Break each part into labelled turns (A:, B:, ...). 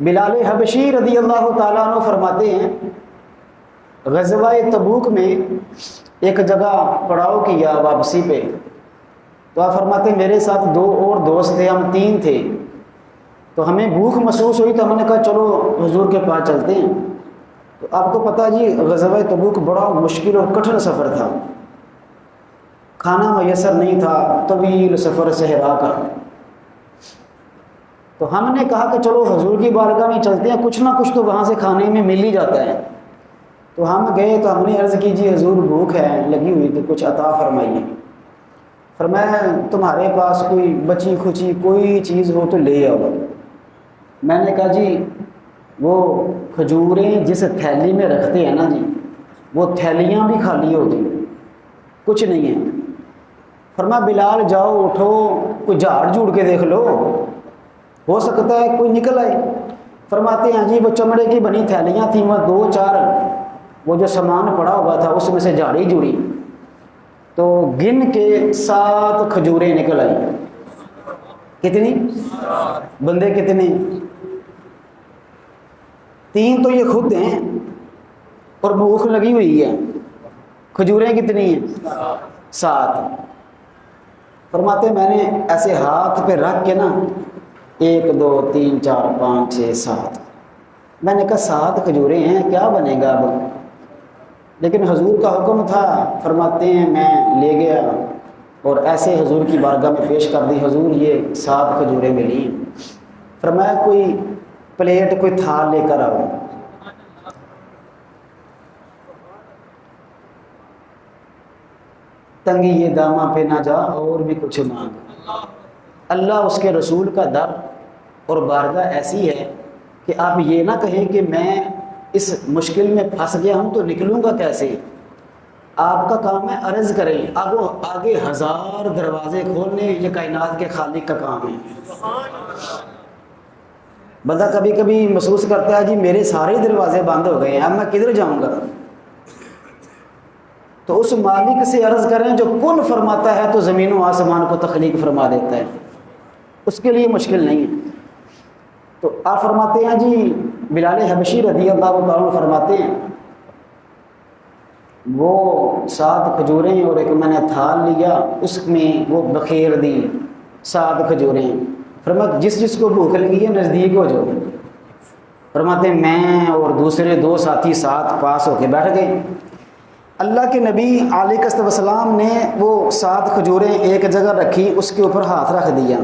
A: بلال حبشی رضی اللہ تعالیٰ عنہ فرماتے ہیں غزوہ تبوک میں ایک جگہ پڑاؤ کیا واپسی پہ، تو آپ فرماتے ہیں میرے ساتھ 2 اور دوست تھے، ہم 3 تھے، تو ہمیں بھوک محسوس ہوئی تو ہم نے کہا چلو حضور کے پاس چلتے ہیں۔ تو آپ کو پتہ جی غزوہ تبوک بڑا مشکل اور کٹھن سفر تھا، کھانا میسر نہیں تھا، طویل سفر صحرا کا۔ تو ہم نے کہا کہ چلو حضور کی بارگاہ میں چلتے ہیں، کچھ نہ کچھ تو وہاں سے کھانے میں مل ہی جاتا ہے۔ تو ہم گئے تو ہم نے عرض کی جی حضور بھوک ہے لگی ہوئی تو کچھ عطا فرمائیے۔ فرمایا تمہارے پاس کوئی بچی کھچی کوئی چیز ہو تو لے آؤ۔ میں نے کہا جی وہ کھجوریں جس تھیلی میں رکھتے ہیں نا جی، وہ تھیلیاں بھی خالی ہوتی، کچھ نہیں ہے۔ فرمایا بلال جاؤ اٹھو، کوئی جھاڑ جھوڑ کے دیکھ لو، ہو سکتا ہے کوئی نکل آئے۔ فرماتے ہیں جی وہ چمڑے کی بنی تھیلیاں تھیں، وہ 2-4 وہ جو سامان پڑا ہوا تھا اس میں سے جھاڑی جوڑی، تو گن کے 7 کھجوریں نکل آئی۔ کتنی؟ بندے کتنے؟ 3 تو یہ خود ہیں اور بھوک لگی ہوئی ہے، کھجوریں کتنی ہیں؟ 7۔ فرماتے ہیں میں نے ایسے ہاتھ پہ رکھ کے نا 1 2 3 4 5 6 7، میں نے کہا 7 کھجوریں ہیں کیا بنے گا اب، لیکن حضور کا حکم تھا۔ فرماتے ہیں میں لے گیا اور ایسے حضور کی بارگاہ میں پیش کر دی، حضور یہ 7 کھجوریں ملی۔ فرمایا کوئی پلیٹ کوئی تھال لے کر آؤ۔ تنگی یہ داماں پہ نہ جا اور بھی کچھ مانگ۔ اللہ اس کے رسول کا در اور بارگاہ ایسی ہے کہ آپ یہ نہ کہیں کہ میں اس مشکل میں پھنس گیا ہوں تو نکلوں گا کیسے۔ آپ کا کام ہے عرض کریں، آگے 1000 دروازے کھولنے، یہ کائنات کے خالق کا کام ہے۔ بندہ کبھی کبھی محسوس کرتا ہے جی میرے سارے دروازے بند ہو گئے ہیں، اب میں کدھر جاؤں گا؟ تو اس مالک سے عرض کریں جو کن فرماتا ہے تو زمین و آسمان کو تخلیق فرما دیتا ہے، اس کے لیے مشکل نہیں ہے۔ تو آپ فرماتے ہیں جی بلال حبشی رضی اللہ تعالیٰ عنہ فرماتے ہیں وہ 7 کھجوریں اور ایک میں نے تھال لیا، اس میں وہ بخیر دی 7 کھجوریں۔ فرماتے جس کو بھوک لگی ہے نزدیک ہو جاؤ۔ فرماتے ہیں میں اور دوسرے 2 ساتھی ساتھ پاس ہو کے بیٹھ گئے۔ اللہ کے نبی علیہ السلام نے وہ 7 کھجوریں ایک جگہ رکھی، اس کے اوپر ہاتھ رکھ دیا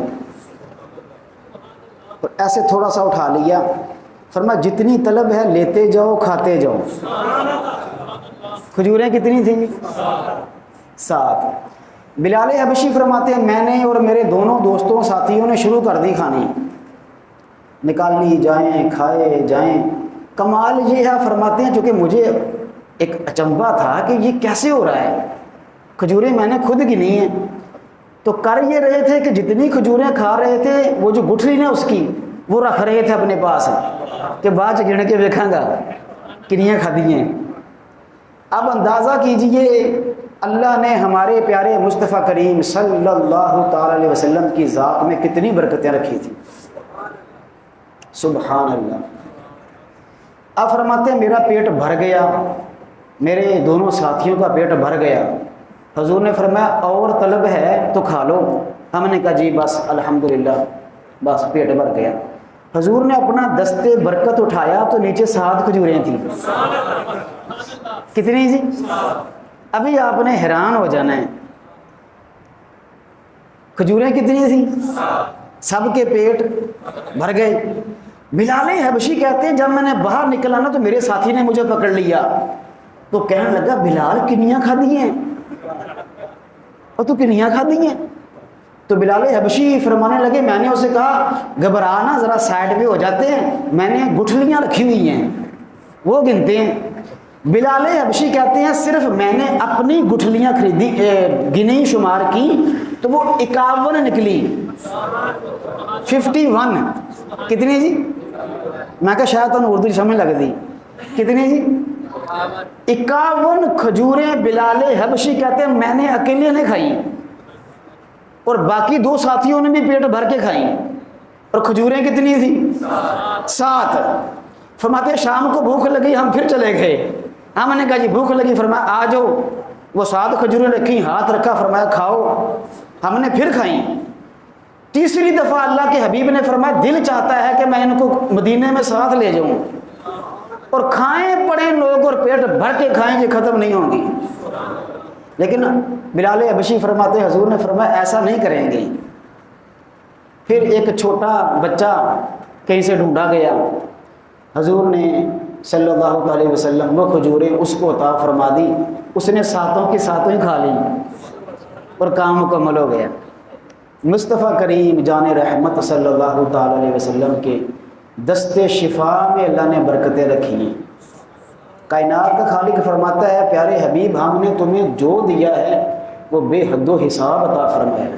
A: اور ایسے تھوڑا سا اٹھا لیا۔ فرمایا جتنی طلب ہے لیتے جاؤ کھاتے جاؤ۔ کھجوریں کتنی تھیں؟ 7۔ بلال حبشی فرماتے ہیں میں نے اور میرے دونوں دوستوں ساتھیوں نے شروع کر دی کھانی، نکالی جائیں کھائے جائیں۔ کمال یہ ہے فرماتے ہیں چونکہ مجھے ایک اچنبھا تھا کہ یہ کیسے ہو رہا ہے، کھجوریں میں نے خود گنی ہیں، تو کر یہ رہے تھے کہ جتنی کھجوریں کھا رہے تھے وہ جو گٹھلی نا اس کی وہ رکھ رہے تھے اپنے پاس کہ بعد گن کے دیکھاں گا کنیاں کھا دی ہیں۔ اب اندازہ کیجئے اللہ نے ہمارے پیارے مصطفیٰ کریم صلی اللہ تعالی علیہ وسلم کی ذات میں کتنی برکتیں رکھی تھی، سبحان اللہ۔ اب فرماتے ہیں میرا پیٹ بھر گیا، میرے دونوں ساتھیوں کا پیٹ بھر گیا۔ حضور نے فرمایا اور طلب ہے تو کھا لو۔ ہم نے کہا جی بس الحمدللہ بس پیٹ بھر گیا۔ حضور نے اپنا دستے برکت اٹھایا تو نیچے 7 کھجوریں تھیں۔ کتنی جی؟ ابھی آپ نے حیران ہو جانا ہے، کھجوریں کتنی تھیں؟ سب کے پیٹ بھر گئے۔ بلال حبشی کہتے ہیں جب میں نے باہر نکلا نا تو میرے ساتھی نے مجھے پکڑ لیا تو کہنے لگا بلال کنیاں کھا دی ہیں، اور تو کنیاں کھا دی ہیں؟ تو بلال حبشی فرمانے لگے میں نے اسے کہا گھبرانا ذرا سائڈ پہ ہو جاتے ہیں، میں نے گٹھلیاں رکھی ہوئی ہیں وہ گنتے ہیں۔ بلال حبشی کہتے ہیں صرف میں نے اپنی گٹھلیاں خریدی گنی شمار کی تو وہ 51 نکلی، 51۔ کتنی جی؟ میں کہا شاید تو اردو سمجھ لگ دی۔ کتنی جی؟ 51 کھجوریں بلال حبشی کہتے ہیں میں نے اکیلے نے کھائی اور باقی 2 ساتھیوں نے بھی پیٹ بھر کے کھائی۔ اور کھجوریں کتنی تھی؟ 7۔ فرماتے شام کو بھوک لگی، ہم پھر چلے گئے، ہم نے کہا جی بھوک لگی، فرمایا آ جاؤ، وہ 7 کھجوریں رکھی، ہاتھ رکھا، فرمایا کھاؤ، ہم نے پھر کھائیں۔ تیسری دفعہ اللہ کے حبیب نے فرمایا دل چاہتا ہے کہ میں ان کو مدینے میں ساتھ لے جاؤں، اور کھائیں پڑیں لوگ اور پیٹ بھر کے کھائیں، یہ ختم نہیں ہوں گی۔ لیکن بلال حبشی فرماتے حضور نے فرمایا ایسا نہیں کریں گے۔ پھر ایک چھوٹا بچہ کہیں سے ڈھونڈا گیا، حضور نے صلی اللہ علیہ وسلم وہ کھجوریں اس کو عطا فرما دی، اس نے 7 کی 7 ہی کھا لی اور کام مکمل ہو گیا۔ مصطفیٰ کریم جان رحمت صلی اللہ تعالی علیہ وسلم کے دست شفا میں اللہ نے برکتیں رکھی ہیں۔ کائنات کا خالق فرماتا ہے پیارے حبیب ہم نے تمہیں جو دیا ہے وہ بے حد و حساب عطا فرمایا ہے۔